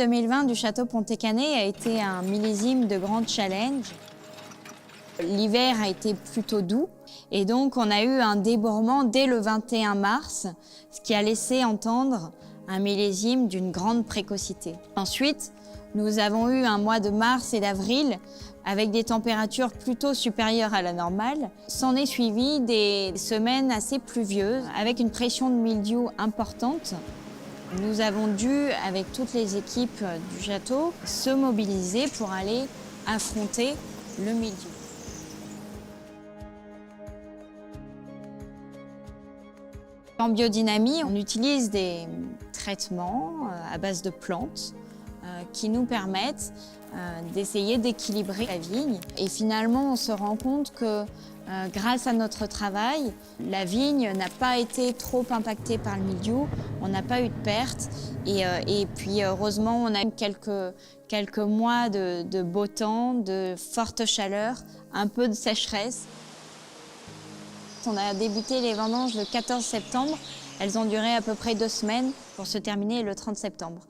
2020 du château Pontet-Canet a été un millésime de grand challenge. L'hiver a été plutôt doux et donc on a eu un débourrement dès le 21 mars, ce qui a laissé entendre un millésime d'une grande précocité. Ensuite, nous avons eu un mois de mars et d'avril avec des températures plutôt supérieures à la normale. S'en est suivi des semaines assez pluvieuses avec une pression de mildiou importante. Nous avons dû, avec toutes les équipes du château, se mobiliser pour aller affronter le mildiou. En biodynamie, on utilise des traitements à base de plantes qui nous permettent d'essayer d'équilibrer la vigne. Et finalement, on se rend compte que grâce à notre travail, la vigne n'a pas été trop impactée par le mildiou, on n'a pas eu de pertes. Et puis heureusement, on a eu quelques mois de beau temps, de forte chaleur, un peu de sécheresse. On a débuté les vendanges le 14 septembre. Elles ont duré à peu près 2 semaines pour se terminer le 30 septembre.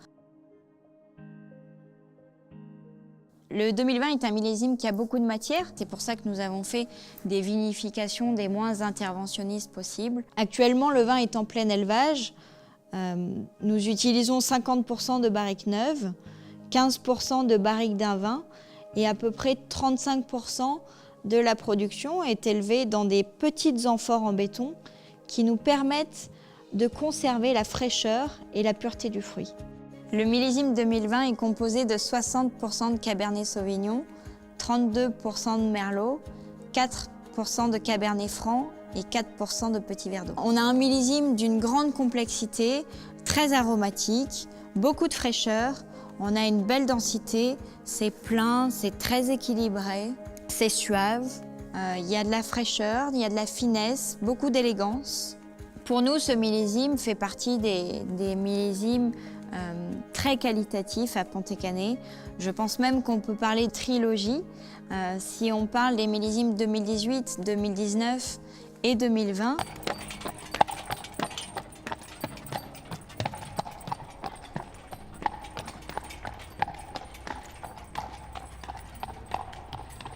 Le 2020 est un millésime qui a beaucoup de matière. C'est pour ça que nous avons fait des vinifications des moins interventionnistes possibles. Actuellement, le vin est en plein élevage. Nous utilisons 50% de barriques neuves, 15% de barriques d'un vin et à peu près 35% de la production est élevée dans des petites amphores en béton qui nous permettent de conserver la fraîcheur et la pureté du fruit. Le millésime 2020 est composé de 60% de Cabernet Sauvignon, 32% de Merlot, 4% de Cabernet Franc et 4% de Petit Verdot. On a un millésime d'une grande complexité, très aromatique, beaucoup de fraîcheur, on a une belle densité, c'est plein, c'est très équilibré, c'est suave, il y a de la fraîcheur, il y a de la finesse, beaucoup d'élégance. Pour nous, ce millésime fait partie des millésimes très qualitatifs à Pontet-Canet. Je pense même qu'on peut parler de trilogie si on parle des millésimes 2018, 2019 et 2020.